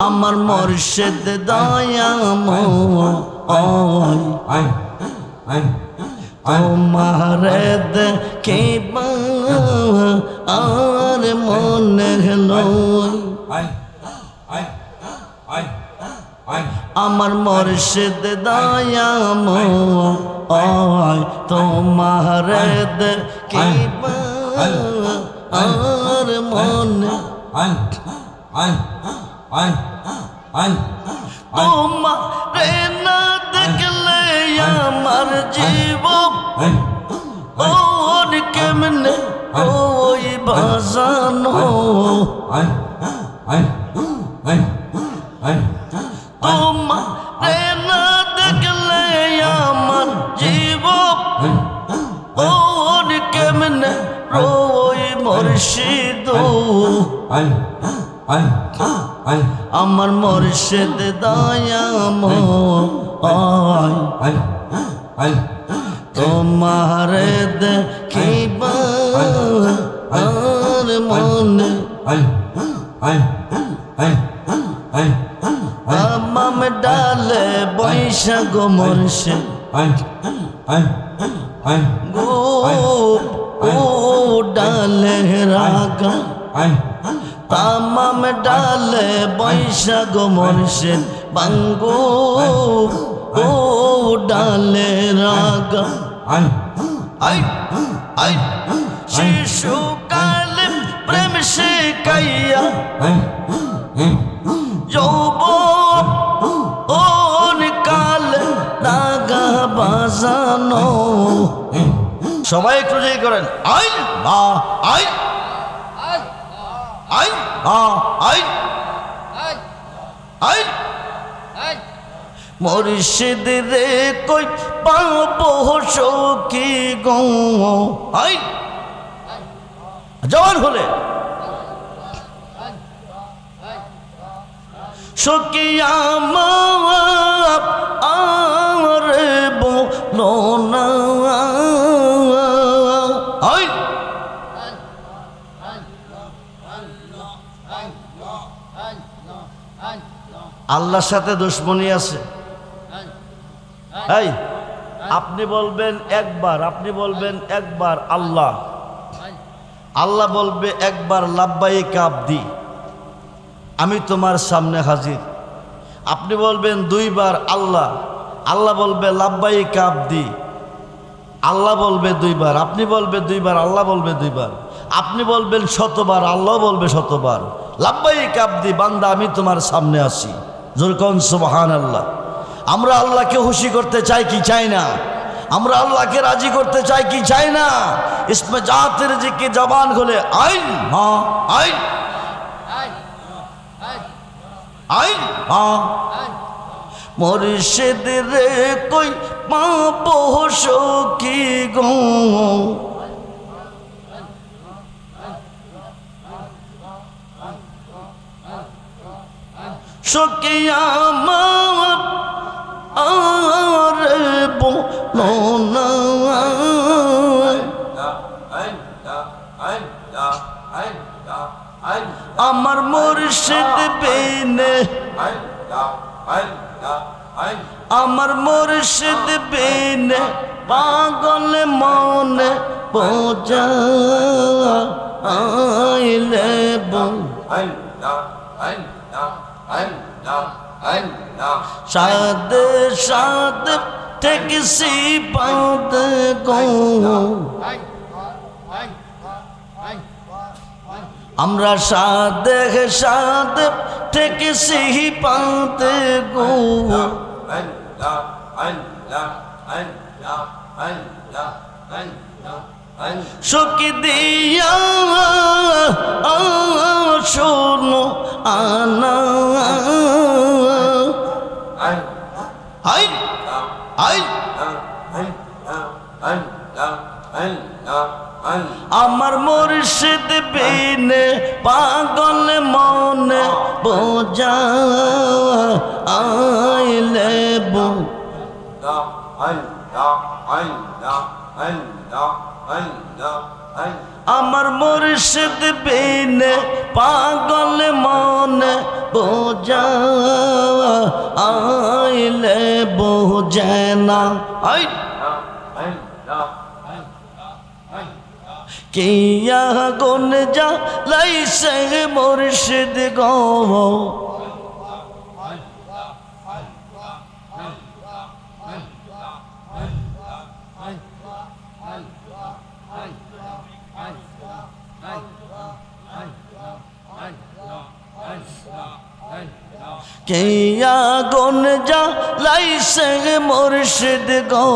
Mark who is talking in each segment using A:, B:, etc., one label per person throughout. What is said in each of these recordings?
A: আমার মুর্শিদ দয়াময় তোমারে দেখিবা আর মনে লয় আমার মুর্শিদ দয়াময় তোমারে দেখিবা আর মনে তোমারে না দেখলে আমার জীবন ওর কেমনে ওই বাজানো তোমারে না দেখলে আমার জীবন ওর কেমনে ওই মুর্শিদ আমার মুর্শিদ দয়াময় তোমারে দেখিবা আর মনে আমাম ডালে বৈশাখ মুর্শিদ গো ডালে রাগা তামাম ডালে বৈশাখ মুর্শিদ বাঙ্গো ও ডালে রাগা শিশুকালে প্রেম শিখাইয়া যৌবন ওন কালে রাগা বাজানো সবাই একটু জয় করেন আই বা আই আই আই আই মুর্শিদ রে কই পাবো সখী গো আই জওয়ান হলে সখী আমার বলো না আই আল্লাহর সাথে দুশ্মনী আছে এই আপনি বলবেন একবার আল্লাহ আল্লাহ বলবে একবার লাব্বাইক আবদি আমি তোমার সামনে হাজির আপনি বলবেন দুইবার আল্লাহ আল্লাহ বলবে লাব্বাইক আবদি আল্লাহ বলবে দুইবার আপনি বলবে দুইবার আল্লাহ বলবে দুইবার আপনি বলবেন শতবার আল্লাহ বলবে শতবার লাব্বাইক আবদি বান্দা আমি তোমার সামনে আসি জোরে কোন সুবহানাল্লাহ আমরা আল্লাহকে খুশি করতে চাই কি চাই না আমরা আল্লাহকে রাজি করতে চাই কি চাই না ইসমে জাতের জিকে জবান খুলে আইন হ্যাঁ আইন আইন হ্যাঁ মুর্শিদ রে কই পাবো সখী গো সখী আমার আর বলো না আমার মুর্শিদ বিনে আমার মুর্শিদ বিনে পাগল মনে বোঝা আইলে সাদ সাদ থেকে সিপাত গো আমরা সাদ সাদ থেকে সিপাত গো সখী দিয়া শোনো আনা আই আই আমার মুর্শিদ বিনে পাগল মনে বোঝা আইলে বো আমার মুর্শিদ বিনে পাগল মনে বোঝা আইলে বোঝে না আই কিয়া গুন যা লাইছে মুর্শিদ গো কিয়া গুন যা লাইছে মুর্শিদ গো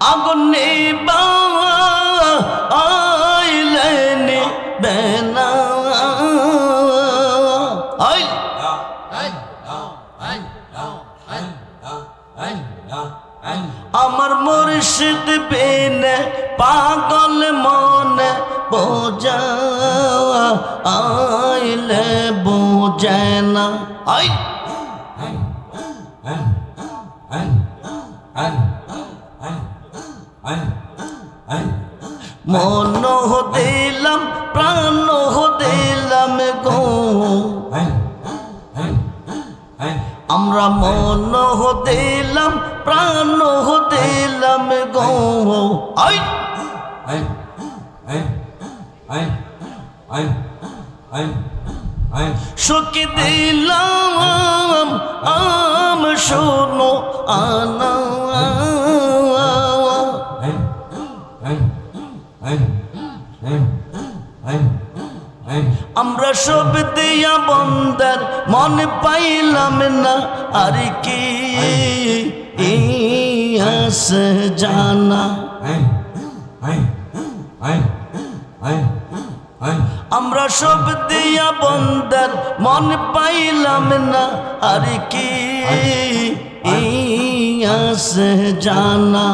A: আগুন নিবা আইলে নিবে না আই আমার মুর্শিদ বিনে পাগল মনে বোঝা আইলে বোঝে না আই মন দিলাম প্রাণ দিলাম গো আমরা মন দিলাম প্রাণ দিলাম গো আই সুখ দিলাম আম শোনো আনা আমরা সব দিয়া বন্দার মন পাইলাম না আর কি আছে জানা আমরা সব দিয়া বন্দার মন পাইলাম না আর কি আছে জানা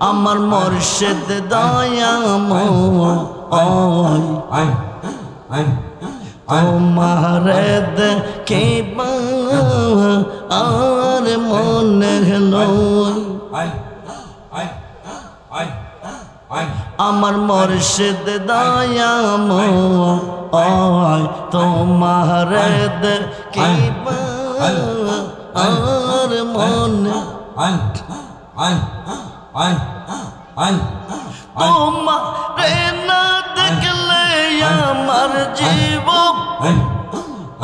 A: আমার মুর্শিদ দয়াময় তোমারে দেখিবা আর মনে লয় আমার মুর্শিদ দয়াময় তোমারে দেখিবা আর মনে তোমারে না দেখলে আমার জীবন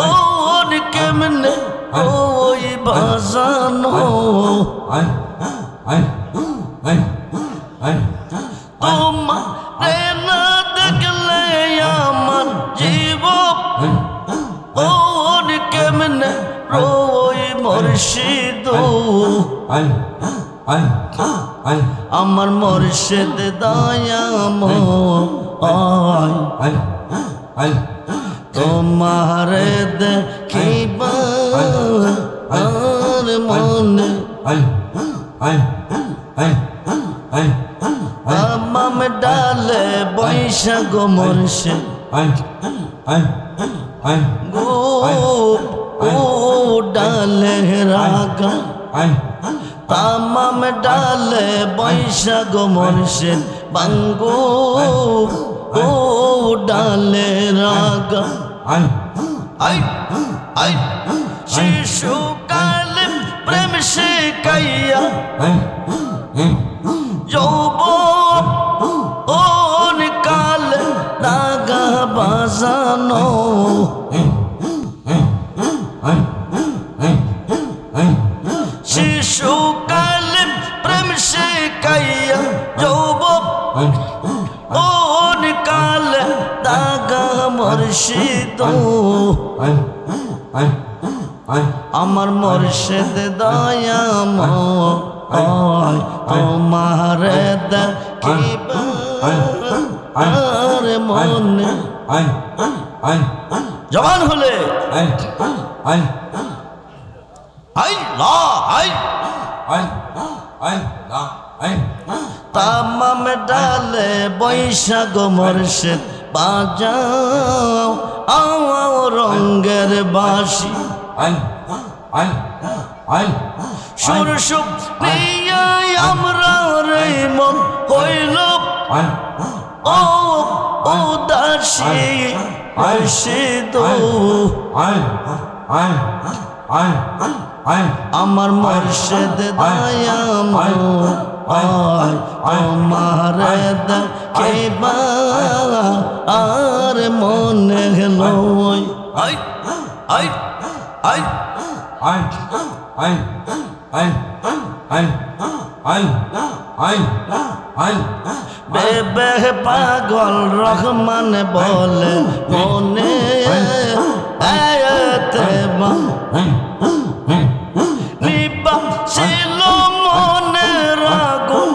A: ওর কেমনে ওই বাজানো তোমারে না দেখলে আমার জীবন ওর কেমনে ওই মুর্শিদ আমার মুর্শিদ দয়াময় তোমারে দেখিবা আর মনে আমাম ডালে বৈশাখ মুর্শিদ গো ও ডালে রাগা তামাম ডালে বৈশাখ মুর্শিদ বাঙ্গো ও ডালে রাগা শিশুকালে প্রেম শিখাইয়া যৌবন ওন কালে দাগা বাজানো যৌবন ও নিকাল দাগা মুর্শিদ আমার মুর্শিদ দয়াময় তোমার দেখিবার মনে জবান হলে তামাম ডালে বৈশাখ মুর্শিদ বাজাও আও রঙ্গের বাঁশি সুর সুখ নিয়ে আমরা রে মন হইল ও উদাসী মুর্শিদ আমার মুর্শিদ দয়াময় তোমার দেখিবার আর মনে লয় বেবে পাগল রহমান বলে মনে নিবা ছিল মনে রাগুন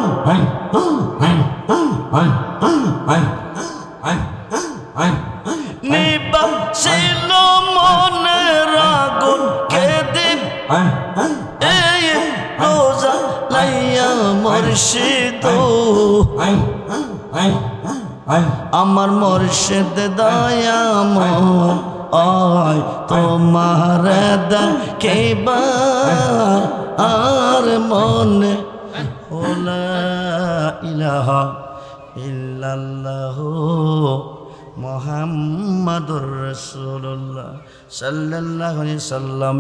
A: নিবা ছিল মনে রাগুন কেদিন এই রোজা লাইয়া মুর্শিদ আমার মুর্শিদ দয়াময় তোমার দেখিবার আর মনে লা ইলাহা ইল্লাল্লাহু মুহাম্মাদুর রাসূলুল্লাহ সাল্লাল্লাহু আলাইহি সাল্লাম।